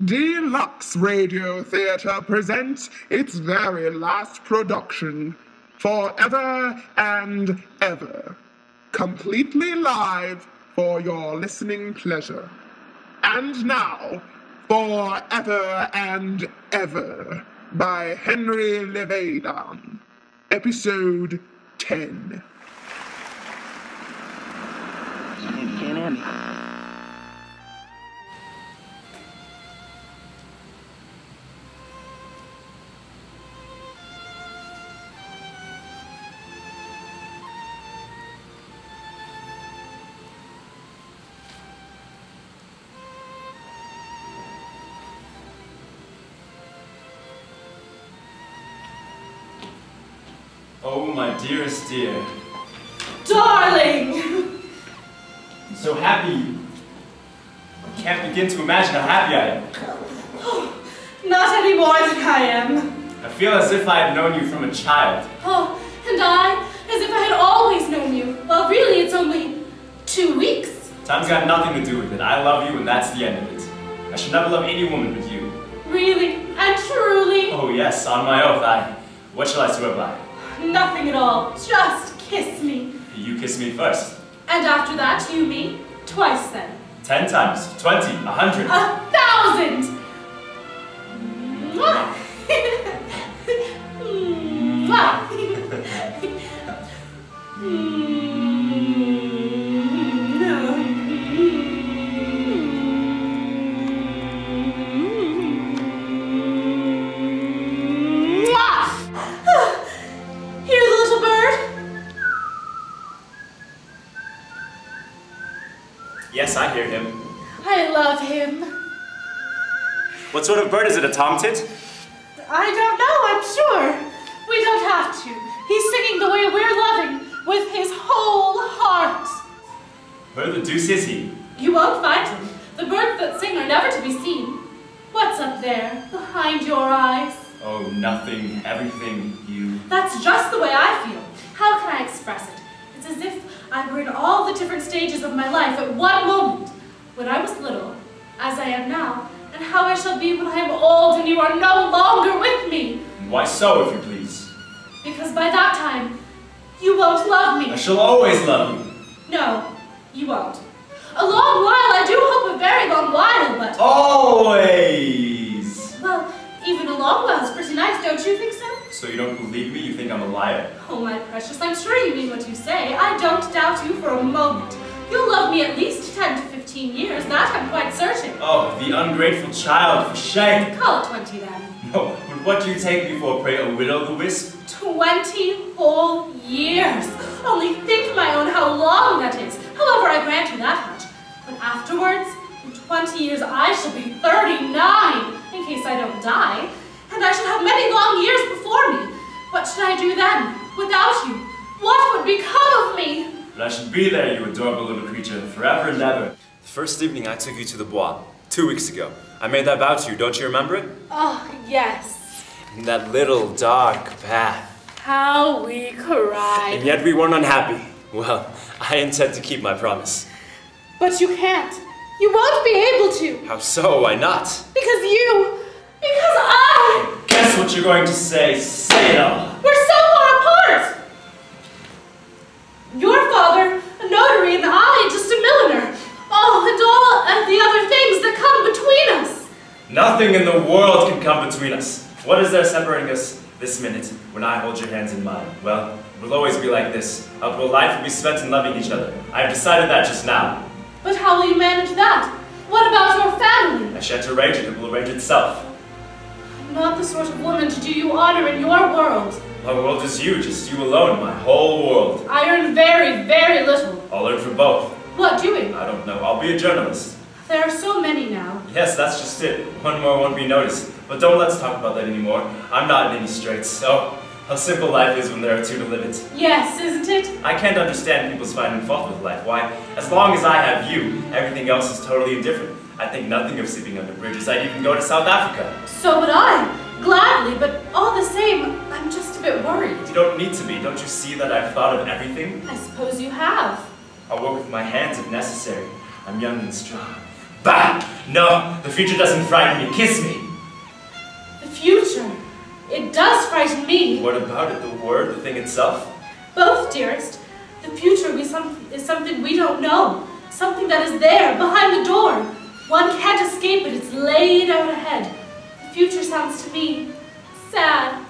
Deluxe Radio Theatre presents its very last production, Forever and Ever, completely live for your listening pleasure. And now, Forever and Ever by Henry Levedon, Episode 10. Can't hear me. Oh, my dearest dear. Darling! I'm so happy. I can't begin to imagine how happy I am. Oh, not any more than I am. I feel as if I had known you from a child. Oh, and I, as if I had always known you. Well, really, it's only 2 weeks. Time's got nothing to do with it. I love you, and that's the end of it. I should never love any woman but you. Really and truly? Oh, yes, on my oath, What shall I swear by? Nothing at all. Just kiss me. You kiss me first. And after that, you me. Twice then. 10 times, 20, 100. 1,000! Mwah! Hear the little bird? Yes, I hear him. I love him. What sort of bird is it, a tomtit? I don't know, I'm sure. We don't have to. He's singing the way we're loving, with his whole heart. Where the deuce is he? You won't find him. The birds that sing are never to be seen. What's up there, behind your eyes? Oh, nothing, everything, you. That's just the way I feel. How can I express it? It's as if I were in all the different stages of my life at one moment. When I was little, as I am now, and how I shall be when I am old and you are no longer with me. Why so, if you please? Because by that time, you won't love me. I shall always love you. No, you won't. A long while, I do hope a very long while, but... Always! Well, even a long while is pretty nice, don't you think so? So you don't believe me? You think I'm a liar? Oh, my precious, I'm sure you mean what you say. I don't doubt you for a moment. You'll love me at least 10 to 15 years, that I'm quite certain. Oh, the ungrateful child, for shame! Call it 20 then. No, but what do you take me for, pray, a will-o'-the-wisp? 20 whole years. Only think, my own, how long that is. However, I grant you that much. But afterwards, in 20 years, I shall be 39, in case I don't die. And I shall have many long years before me. What should I do then, without you? What would become of me? But I should be there, you adorable little creature, forever and ever. The first evening I took you to the Bois, 2 weeks ago. I made that vow to you, don't you remember it? Oh, yes. In that little dark path. How we cried. And yet we weren't unhappy. Well, I intend to keep my promise. But you can't. You won't be able to. How so? Why not? Because I... Guess what you're going to say. Say it all. We're so far apart. Your father, a notary, and I, just a milliner. Oh, and all of the other things that come between us. Nothing in the world can come between us. What is there separating us this minute when I hold your hands in mine? Well, it will always be like this. Our whole life will be spent in loving each other. I have decided that just now. But how will you manage that? What about your family? I shan't arrange it. It will arrange itself. I'm not the sort of woman to do you honor in your world. My world is you, just you alone, my whole world. I earn very, very little. I'll earn for both. What doing? I don't know. I'll be a journalist. There are so many now. Yes, that's just it. One more won't be noticed. But don't let's talk about that anymore. I'm not in any straits. Oh, how simple life is when there are two to live it. Yes, isn't it? I can't understand people's finding fault with life. Why? As long as I have you, everything else is totally indifferent. I think nothing of sleeping under bridges. I'd even go to South Africa. So would I. Gladly, but all the same, I'm just a bit worried. You don't need to be. Don't you see that I've thought of everything? I suppose you have. I'll work with my hands if necessary. I'm young and strong. Bah! No, the future doesn't frighten me. Kiss me. The future? It does frighten me. What about it? The word, the thing itself? Both, dearest. The future is something we don't know. Something that is there, behind the door. One can't escape it. It's laid out ahead. The future sounds to me sad.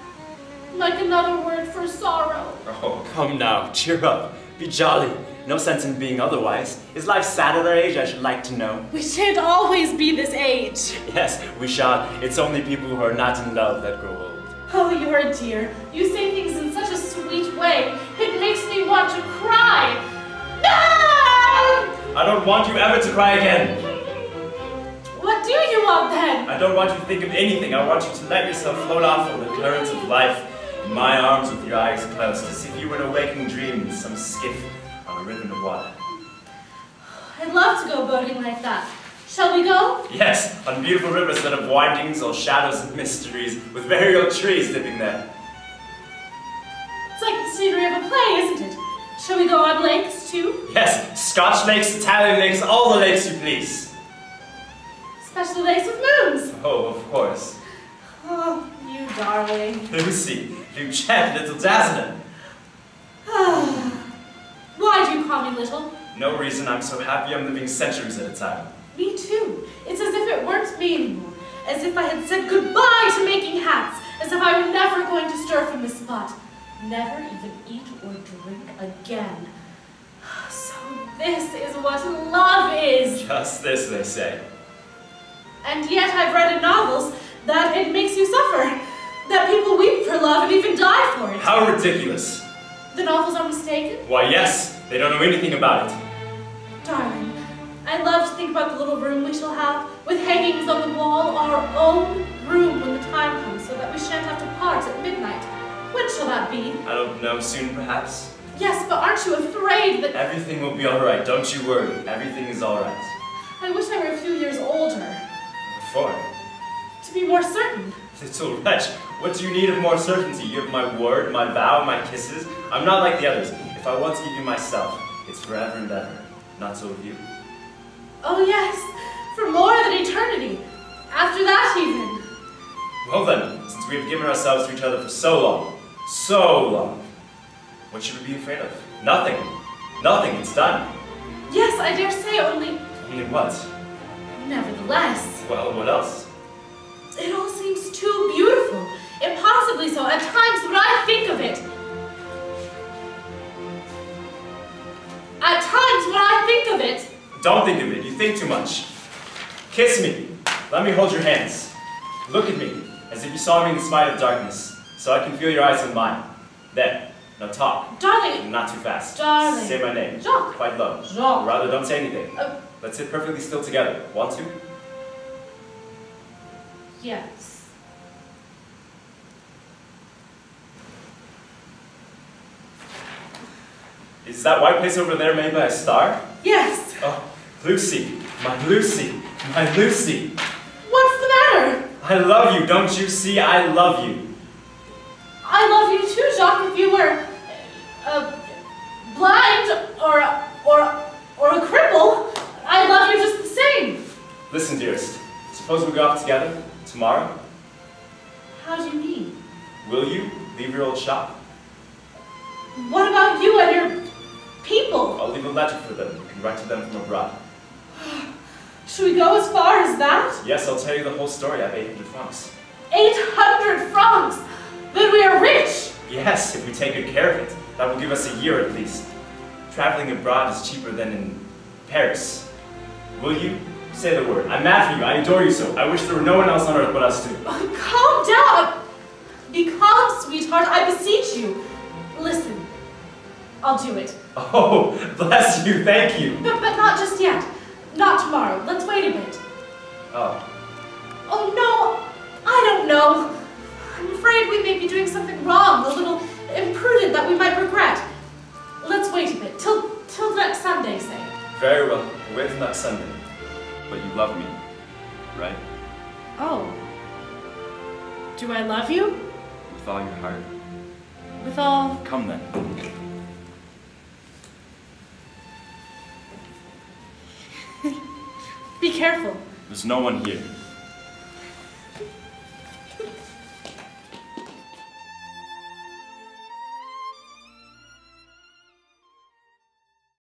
Like another word for sorrow. Oh, come now. Cheer up. Be jolly. No sense in being otherwise. Is life sad at our age? I should like to know. We shan't always be this age. Yes, we shall. It's only people who are not in love that grow old. Oh, you're a dear. You say things in such a sweet way. It makes me want to cry. No! I don't want you ever to cry again. What do you want then? I don't want you to think of anything. I want you to let yourself float off on the currents of life in my arms with your eyes closed, as if you were in a waking dream in some skiff on a ribbon of water. I'd love to go boating like that. Shall we go? Yes, on beautiful rivers that have windings, all shadows and mysteries, with very old trees dipping there. It's like the scenery of a play, isn't it? Shall we go on lakes, too? Yes, Scotch lakes, Italian lakes, all the lakes you please. Special lakes with moons. Oh, of course. Oh, you darling. Lucy, you jet, little dazzler. Why do you call me little? No reason. I'm so happy I'm living centuries at a time. Me too. It's as if it weren't me anymore. As if I had said goodbye to making hats. As if I were never going to stir from this spot. Never even eat or drink again. So this is what love is. Just this, they say. And yet I've read in novels that it makes you suffer. That people weep for love and even die for it. How ridiculous. The novels are mistaken? Why, yes. They don't know anything about it. Darling, I love to think about the little room we shall have, with hangings on the wall, our own room when the time comes, so that we shan't have to part at midnight. When shall that be? I don't know, soon perhaps. Yes, but aren't you afraid that... Everything will be alright, don't you worry. Everything is alright. I wish I were a few years older, For to be more certain. little wretch, what do you need of more certainty? You have my word, my vow, my kisses. I'm not like the others. If I want to give you myself, it's forever and ever. Not so with you. Oh yes, for more than eternity. After that even. Well then, since we have given ourselves to each other for so long, what should we be afraid of? Nothing. Nothing, it's done. Yes, I dare say, only... Only what? Nevertheless, Well, what else? it all seems too beautiful. Impossibly so, at times when I think of it. At times when I think of it. Don't think of it, you think too much. Kiss me. Let me hold your hands. Look at me, as if you saw me in spite of darkness, so I can feel your eyes on mine. There, now talk. Darling. Not too fast. Darling. Say my name. Jacques. Quite low. Jacques. Or rather, don't say anything. Let's sit perfectly still together. Want to? Yes. Is that white place over there made by a star? Yes. Oh, Lucy. My Lucy. My Lucy. What's the matter? I love you, don't you see? I love you. I love you too, Jacques, if you were blind or a cripple. I love you just the same. Listen, dearest. Suppose we go off together tomorrow? How do you mean? Will you leave your old shop? What about you and your people? I'll leave a letter for them. You can write to them from abroad. Should we go as far as that? Yes, I'll tell you the whole story. I have 800 francs. 800 francs! Then we are rich! Yes, if we take good care of it. That will give us a year at least. Traveling abroad is cheaper than in Paris. Will you? Say the word. I'm mad for you. I adore you so. I wish there were no one else on earth but us two. Calm down! Be calm, sweetheart, I beseech you. Listen, I'll do it. Oh, bless you. Thank you. But not just yet. Not tomorrow. Let's wait a bit. Oh. Oh no, I don't know. I'm afraid we may be doing something wrong, a little imprudent that we might regret. Let's wait a bit, till next Sunday, say. Very well. We'll wait till next Sunday. But you love me, right? Oh. Do I love you? With all your heart. With all... Come then. Be careful. There's no one here.